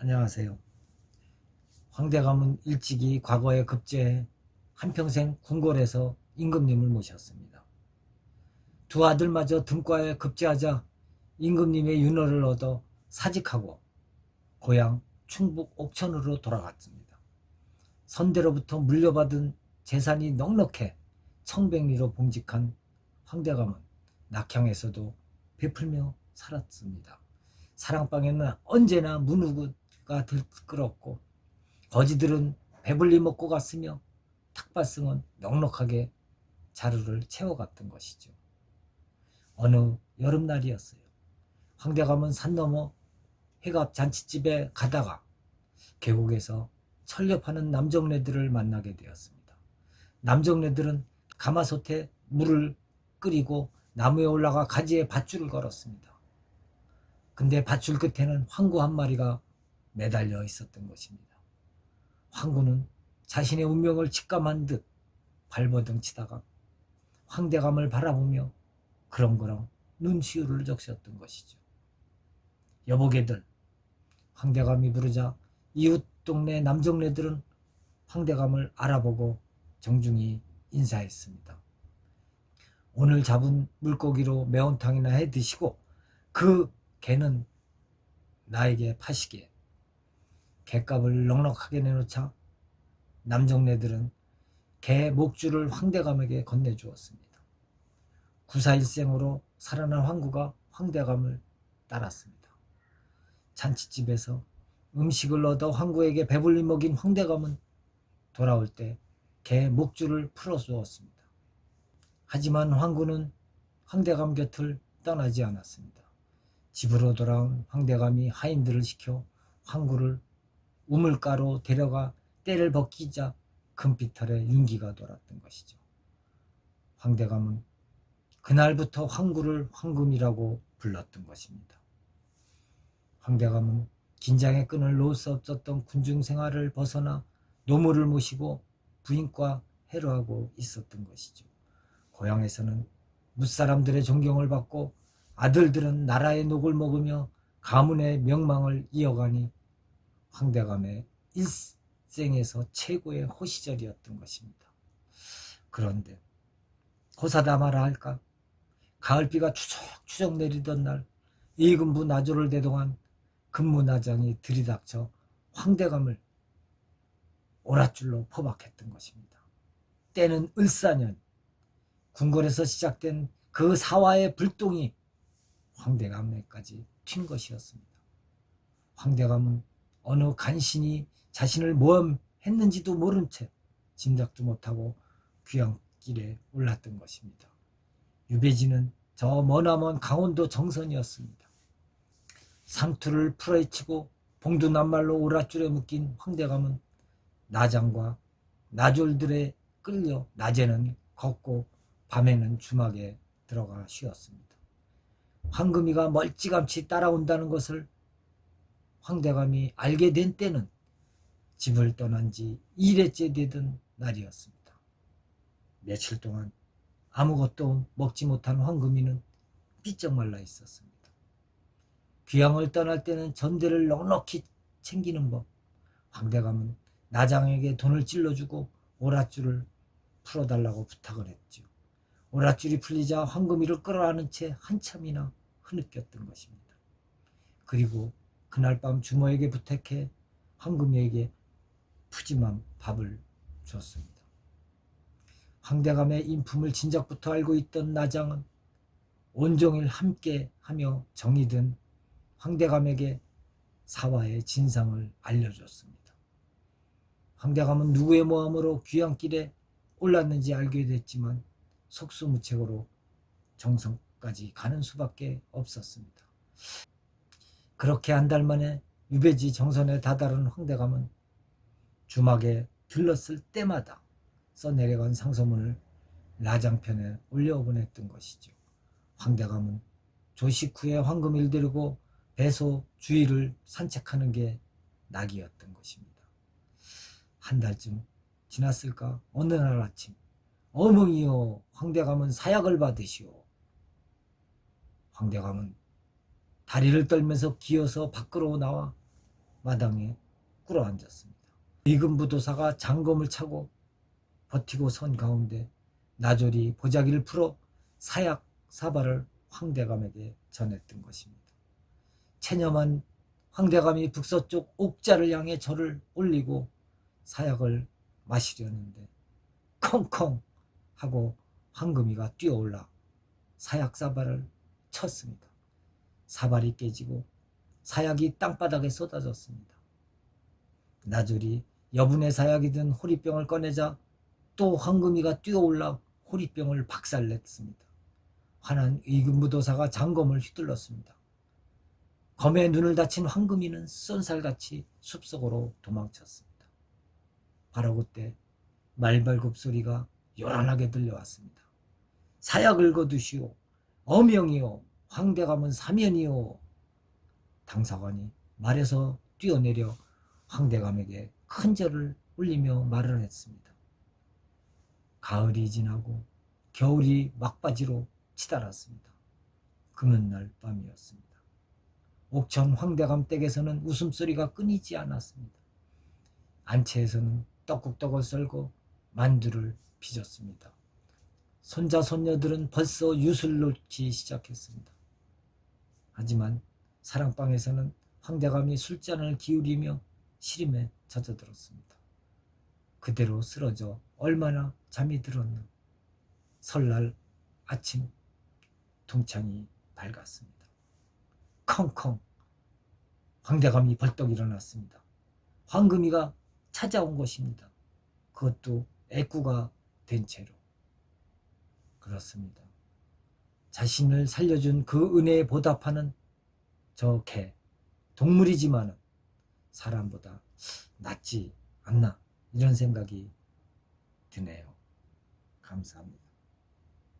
안녕하세요. 황대감은 일찍이 과거에 급제해 한평생 궁궐에서 임금님을 모셨습니다. 두 아들마저 등과에 급제하자 임금님의 윤허를 얻어 사직하고 고향 충북 옥천으로 돌아갔습니다. 선대로부터 물려받은 재산이 넉넉해 청백리로 봉직한 황대감은 낙향에서도 베풀며 살았습니다. 사랑방에는 언제나 문우가 들끓었고 거지들은 배불리 먹고 갔으며 탁발승은 넉넉하게 자루를 채워갔던 것이죠. 어느 여름날이었어요. 황대감은 산 너머 회갑 잔치집에 가다가 계곡에서 철렵하는 남정네들을 만나게 되었습니다. 남정네들은 가마솥에 물을 끓이고 나무에 올라가 가지에 밧줄을 걸었습니다. 근데 밧줄 끝에는 황구 한 마리가 매달려 있었던 것입니다. 황구는 자신의 운명을 직감한 듯 발버둥 치다가 황대감을 바라보며 그렁그렁 눈시울을 적셨던 것이죠. 여보게들, 황대감이 부르자 이웃 동네 남정네들은 황대감을 알아보고 정중히 인사했습니다. 오늘 잡은 물고기로 매운탕이나 해 드시고 그 개는 나에게 파시게. 개값을 넉넉하게 내놓자 남정네들은 개 목줄을 황대감에게 건네주었습니다. 구사일생으로 살아난 황구가 황대감을 따랐습니다. 잔치집에서 음식을 얻어 황구에게 배불리 먹인 황대감은 돌아올 때 개 목줄을 풀어주었습니다. 하지만 황구는 황대감 곁을 떠나지 않았습니다. 집으로 돌아온 황대감이 하인들을 시켜 황구를 우물가로 데려가 때를 벗기자 금빛털에 윤기가 돌았던 것이죠. 황대감은 그날부터 황구를 황금이라고 불렀던 것입니다. 황대감은 긴장의 끈을 놓을 수 없었던 군중 생활을 벗어나 노모를 모시고 부인과 해로하고 있었던 것이죠. 고향에서는 무사람들의 존경을 받고 아들들은 나라의 녹을 먹으며 가문의 명망을 이어가니 황대감의 일생에서 최고의 호시절이었던 것입니다. 그런데 호사다 마라 할까? 가을비가 추적추적 내리던 날 이금부 나조를 대동한 근무나장이 들이닥쳐 황대감을 오랏줄로 포박했던 것입니다. 때는 을사년, 궁궐에서 시작된 그 사화의 불똥이 황대감에까지 튄 것이었습니다. 황대감은 어느 간신이 자신을 모함했는지도 모른 채 짐작도 못하고 귀향길에 올랐던 것입니다. 유배지는 저 머나먼 강원도 정선이었습니다. 상투를 풀어헤치고 봉두낱말로 오랏줄에 묶인 황대감은 나장과 나졸들에 끌려 낮에는 걷고 밤에는 주막에 들어가 쉬었습니다. 황금이가 멀찌감치 따라온다는 것을 황대감이 알게 된 때는 집을 떠난 지 2일째 되던 날이었습니다. 며칠 동안 아무것도 먹지 못한 황금이는 삐쩍 말라 있었습니다. 귀향을 떠날 때는 전대를 넉넉히 챙기는 법, 황대감은 나장에게 돈을 찔러주고 오랏줄을 풀어달라고 부탁을 했죠. 오랏줄이 풀리자 황금이를 끌어안은 채 한참이나 흐느꼈던 것입니다. 그리고 그날 밤 주모에게 부탁해 황금이에게 푸짐한 밥을 줬습니다. 황대감의 인품을 진작부터 알고 있던 나장은 온종일 함께하며 정이 든 황대감에게 사화의 진상을 알려줬습니다. 황대감은 누구의 모함으로 귀향길에 올랐는지 알게 됐지만 속수무책으로 정성까지 가는 수밖에 없었습니다. 그렇게 한 달 만에 유배지 정선에 다다른 황대감은 주막에 들렀을 때마다 써내려간 상소문을 나장편에 올려보냈던 것이죠. 황대감은 조식 후에 황금이를 데리고 배소 주위를 산책하는 게 낙이었던 것입니다. 한 달쯤 지났을까 어느 날 아침 어멍이여 황대감은 사약을 받으시오. 황대감은 다리를 떨면서 기어서 밖으로 나와 마당에 꿇어앉았습니다. 이금부도사가 장검을 차고 버티고 선 가운데 나졸이 보자기를 풀어 사약 사발을 황대감에게 전했던 것입니다. 체념한 황대감이 북서쪽 옥자를 향해 절을 올리고 사약을 마시려는데 컹컹 하고 황금이가 뛰어올라 사약 사발을 쳤습니다. 사발이 깨지고 사약이 땅바닥에 쏟아졌습니다. 나졸이 여분의 사약이 든 호리병을 꺼내자 또 황금이가 뛰어올라 호리병을 박살냈습니다. 화난 의금부도사가 장검을 휘둘렀습니다. 검에 눈을 다친 황금이는 쏜살같이 숲속으로 도망쳤습니다. 바로 그때 말발굽 소리가 요란하게 들려왔습니다. 사약을 거두시오. 어명이오. 황대감은 사면이오. 당사관이 말에서 뛰어내려 황대감에게 큰 절을 올리며 말을 했습니다. 가을이 지나고 겨울이 막바지로 치달았습니다. 금은날 밤이었습니다. 옥천 황대감 댁에서는 웃음소리가 끊이지 않았습니다. 안채에서는 떡국떡을 썰고 만두를 빚었습니다. 손자 손녀들은 벌써 윷을 놓기 시작했습니다. 하지만 사랑방에서는 황대감이 술잔을 기울이며 시름에 젖어들었습니다. 그대로 쓰러져 얼마나 잠이 들었나. 설날 아침 동창이 밝았습니다. 컹컹 황대감이 벌떡 일어났습니다. 황금이가 찾아온 것입니다. 그것도 애꾸가 된 채로. 그렇습니다. 자신을 살려준 그 은혜에 보답하는 저 개, 동물이지만 사람보다 낫지 않나 이런 생각이 드네요. 감사합니다.